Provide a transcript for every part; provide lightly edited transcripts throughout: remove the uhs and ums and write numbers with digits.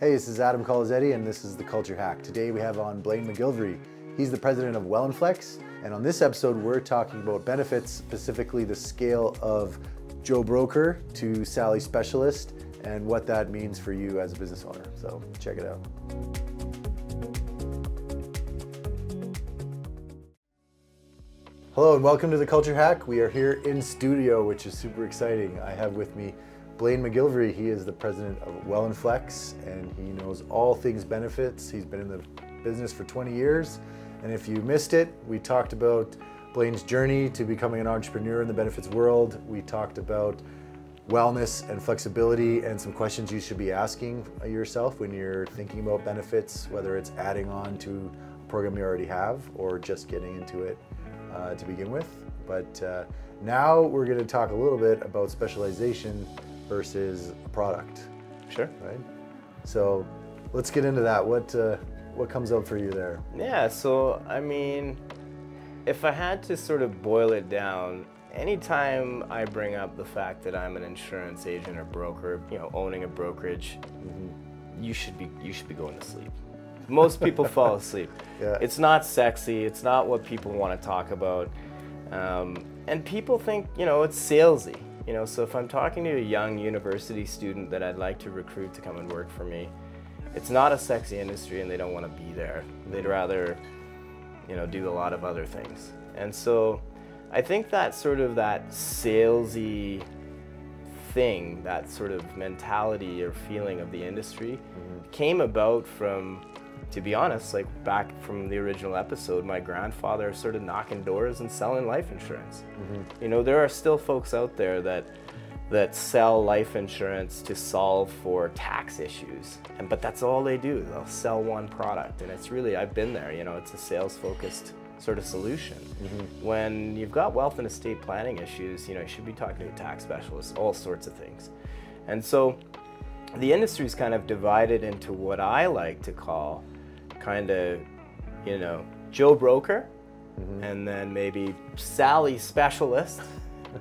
Hey, this is Adam Kolozetti, and this is The Culture Hack. Today we have on Blaine McGillivray. He's the president of WellnFlex, and on this episode we're talking about benefits, specifically the scale of Joe Broker to Sally Specialist, and what that means for you as a business owner. So check it out. Hello and welcome to The Culture Hack. We are here in studio, which is super exciting. I have with me Blaine McGillivray. He is the president of WellnFlex, and he knows all things benefits. He's been in the business for 20 years. And if you missed it, we talked about Blaine's journey to becoming an entrepreneur in the benefits world. We talked about wellness and flexibility and some questions you should be asking yourself when you're thinking about benefits, whether it's adding on to a program you already have or just getting into it to begin with. But now we're going to talk a little bit about specialization versus a product. Sure. Right? So let's get into that. What comes up for you there? Yeah, so I mean, if I had to sort of boil it down, anytime I bring up the fact that I'm an insurance agent or broker, owning a brokerage, you should be going to sleep. Most people fall asleep. Yeah. It's not sexy. It's not what people want to talk about. And people think, it's salesy. So if I'm talking to a young university student that I'd like to recruit to come and work for me, it's not a sexy industry and they don't want to be there. They'd rather, do a lot of other things. And so I think that sort of that salesy thing, that sort of mentality or feeling of the industry came about from, to be honest, like back from the original episode, my grandfather sort of knocking doors and selling life insurance. There are still folks out there that sell life insurance to solve for tax issues, but that's all they do. They'll sell one product, and it's really, I've been there, it's a sales-focused sort of solution. When you've got wealth and estate planning issues, you should be talking to a tax specialist, all sorts of things. And so the industry's kind of divided into what I like to call kind of, Joe Broker, and then maybe Sally Specialist,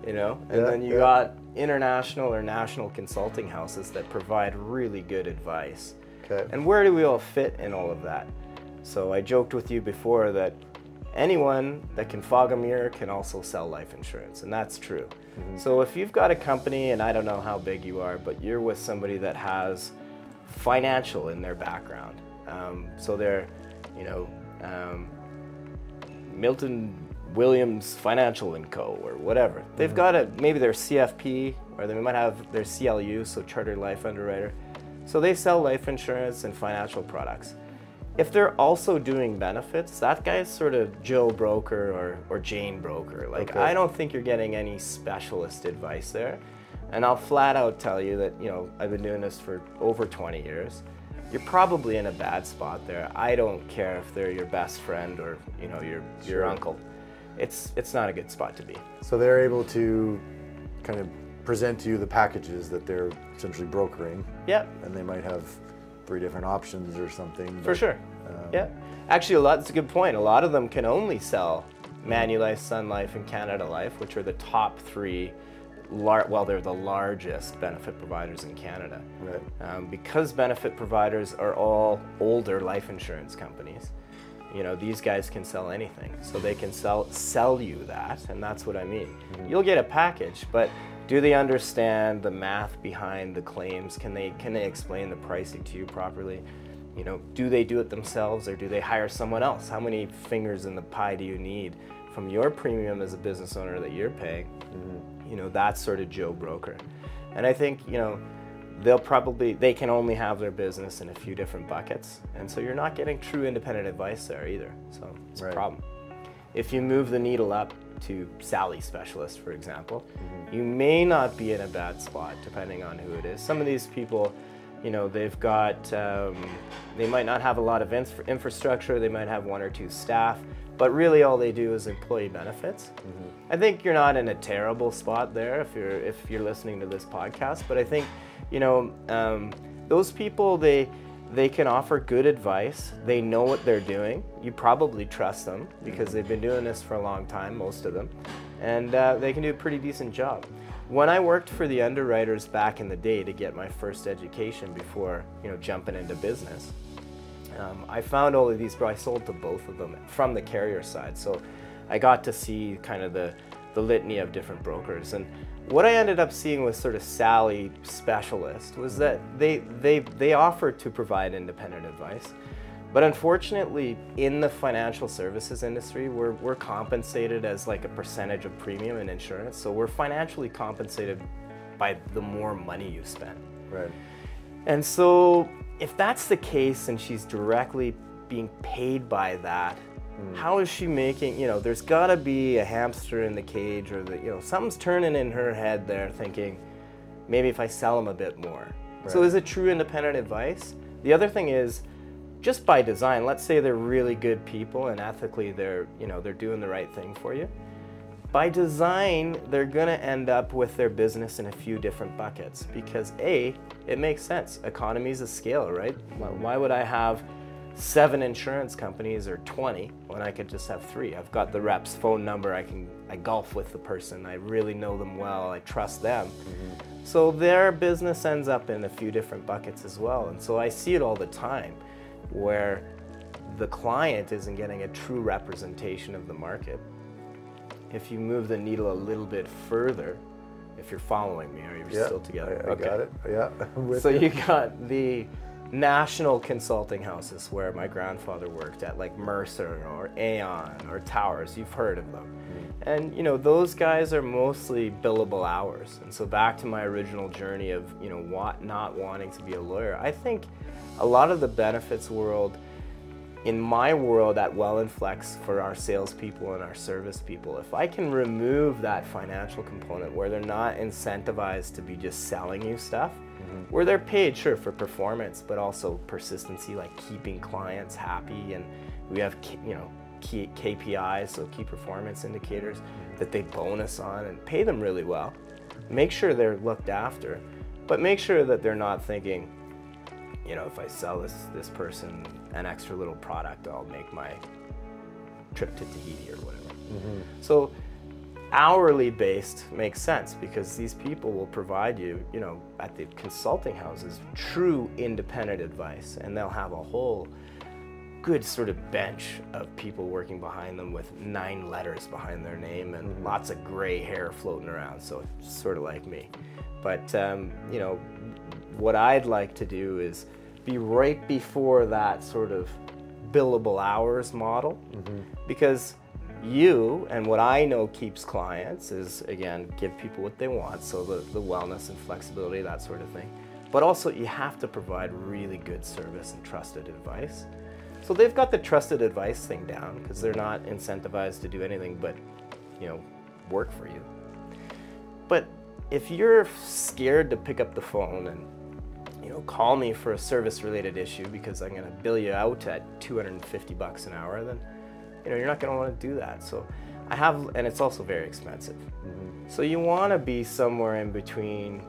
and then you got international or national consulting houses that provide really good advice. Okay. And where do we all fit in all of that? So I joked with you before that anyone that can fog a mirror can also sell life insurance, and that's true. So if you've got a company, and I don't know how big you are, but you're with somebody that has financial in their background, so they're, Milton Williams Financial & Co. or whatever. They've got maybe their CFP, or they might have their CLU, so Chartered Life Underwriter. So they sell life insurance and financial products. If they're also doing benefits, that guy's sort of Joe Broker or Jane Broker. Like, Okay. I don't think you're getting any specialist advice there. And I'll flat out tell you that, I've been doing this for over 20 years. You're probably in a bad spot there. I don't care if they're your best friend or, your uncle. It's not a good spot to be. So they're able to kind of present to you the packages that they're essentially brokering. Yeah. And they might have 3 different options or something. For sure. Yeah. Actually, that's a good point. A lot of them can only sell Manulife, Sun Life, and Canada Life, which are the top 3. They're the largest benefit providers in Canada. Right. Because benefit providers are all older life insurance companies, these guys can sell anything. So they can sell you that, and that's what I mean. You'll get a package, but do they understand the math behind the claims? Can they explain the pricing to you properly? Do they do it themselves, or do they hire someone else? How many fingers in the pie do you need from your premium as a business owner that you're paying? That's sort of Joe Broker. And I think, they can only have their business in a few different buckets. And so you're not getting true independent advice there either. So it's a problem. If you move the needle up to Sally Specialist, for example, you may not be in a bad spot depending on who it is. Some of these people, they've got, they might not have a lot of infrastructure, they might have 1 or 2 staff, but really all they do is employee benefits. I think you're not in a terrible spot there if you're listening to this podcast, but I think, those people, they can offer good advice. They know what they're doing. You probably trust them because they've been doing this for a long time, most of them, and they can do a pretty decent job. when I worked for the underwriters back in the day to get my first education before, jumping into business, I found all of these, but I sold to both of them from the carrier side. So I got to see kind of the litany of different brokers. And what I ended up seeing with sort of Sally Specialist was that they offered to provide independent advice. But unfortunately, in the financial services industry, we're compensated as like a percentage of premium in insurance. So we're financially compensated by the more money you spend. Right. And so if that's the case and she's directly being paid by that, how is she making, there's gotta be a hamster in the cage, or something's turning in her head there thinking, maybe if I sell them a bit more. Right. So is it true independent advice? The other thing is, just by design, let's say they're really good people and ethically they're doing the right thing for you. By design, they're gonna end up with their business in a few different buckets because A, it makes sense. Economies of scale, right? Why would I have 7 insurance companies or 20 when I could just have 3? I've got the rep's phone number, I golf with the person, I really know them well, I trust them. So their business ends up in a few different buckets as well. And so I see it all the time where the client isn't getting a true representation of the market. If you move the needle a little bit further, if you're following me, or you're still together? I got it, yeah. So you got the national consulting houses where my grandfather worked at, like Mercer or Aon or Towers, you've heard of them. And those guys are mostly billable hours. And so back to my original journey of not wanting to be a lawyer, I think a lot of the benefits world, in my world at WellnFlex for our salespeople and our service people, if I can remove that financial component where they're not incentivized to be just selling you stuff, where they're paid, sure, for performance, but also persistency, like keeping clients happy, and we have key KPIs, so key performance indicators, that they bonus on and pay them really well. Make sure they're looked after, but make sure that they're not thinking, if I sell this person an extra little product, I'll make my trip to Tahiti or whatever. So hourly based makes sense because these people will provide you, at the consulting houses, true independent advice, and they'll have a whole good sort of bench of people working behind them with 9 letters behind their name and lots of gray hair floating around, so it's sort of like me. But what I'd like to do is be right before that sort of billable hours model, because you, and what I know keeps clients is, again, give people what they want, so the wellness and flexibility, that sort of thing. But also you have to provide really good service and trusted advice. So they've got the trusted advice thing down because they're not incentivized to do anything but, work for you. But if you're scared to pick up the phone and call me for a service-related issue because I'm going to bill you out at $250 an hour, then you're not going to want to do that. So and it's also very expensive. So you want to be somewhere in between,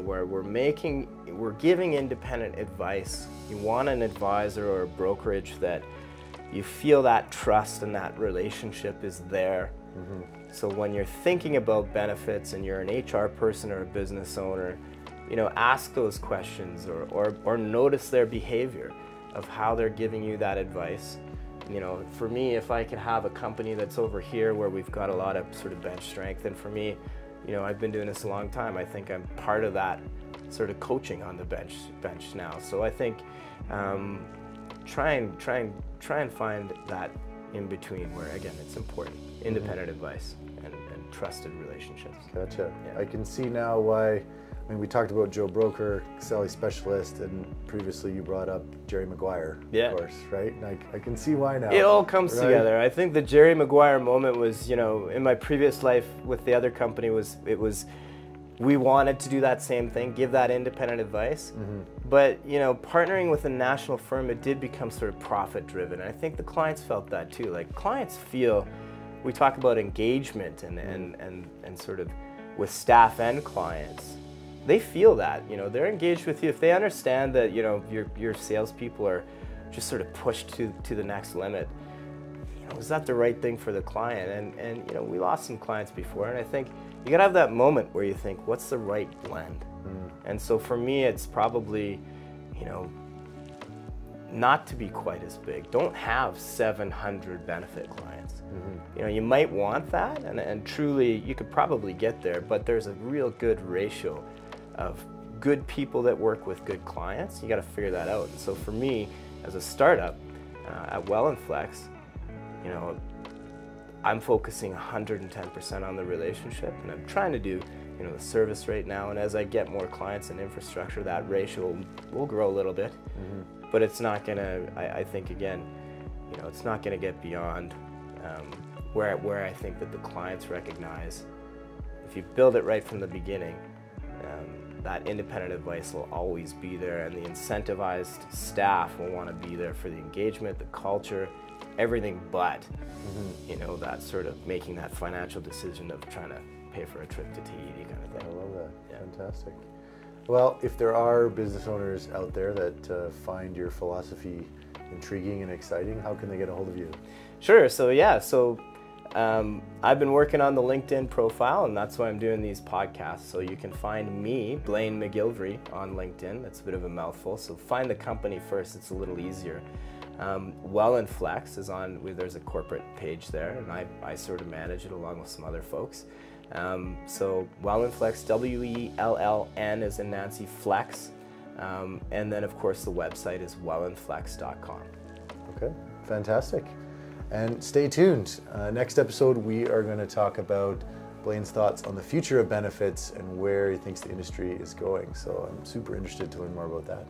where we're giving independent advice. You want an advisor or a brokerage that you feel that trust and that relationship is there. So when you're thinking about benefits and you're an HR person or a business owner, ask those questions or notice their behavior of how they're giving you that advice. For me, if I could have a company that's over here where we've got a lot of sort of bench strength, and for me, I've been doing this a long time, I think I'm part of that sort of coaching on the bench now. So I think try and find that in between where, again, it's important. Independent advice and trusted relationships. Gotcha. Yeah. I can see now why. We talked about Joe Broker, Sally Specialist, and previously you brought up Jerry Maguire, of course, right? And I can see why now. It all comes together. I think the Jerry Maguire moment was, in my previous life with the other company, we wanted to do that same thing, give that independent advice. But, partnering with a national firm, it did become sort of profit driven. And I think the clients felt that too. Like, clients feel, we talk about engagement and sort of with staff and clients. They feel that, they're engaged with you. If they understand that, your salespeople are just sort of pushed to the next limit, is that the right thing for the client? And we lost some clients before, and I think you gotta have that moment where you think, what's the right blend? And so for me, it's probably, you know, not to be quite as big. Don't have 700 benefit clients. You know, you might want that, and truly you could probably get there, but there's a real good ratio of good people that work with good clients. You got to figure that out. And so for me, as a startup at WellnFlex, you know, I'm focusing 110% on the relationship, and I'm trying to do, you know, the service right now. And as I get more clients and infrastructure, that ratio will grow a little bit. But it's not gonna, I think again, you know, it's not gonna get beyond where I think that the clients recognize, if you build it right from the beginning, that independent advice will always be there, and the incentivized staff will want to be there for the engagement, the culture, everything but, you know, that sort of making that financial decision of trying to pay for a trip to Tahiti kind of thing. I love that. Yeah. Fantastic. Well, if there are business owners out there that find your philosophy intriguing and exciting, how can they get a hold of you? Sure. So yeah, I've been working on the LinkedIn profile, and that's why I'm doing these podcasts. So you can find me, Blaine McGillivray, on LinkedIn. That's a bit of a mouthful. So find the company first. It's a little easier. WellnFlex is on, there's a corporate page there, and I sort of manage it along with some other folks. So WellnFlex, WELLN is in Nancy, Flex. And then of course the website is wellandflex.com. Okay, fantastic. And stay tuned. Next episode, we are going to talk about Blaine's thoughts on the future of benefits and where he thinks the industry is going. So I'm super interested to learn more about that.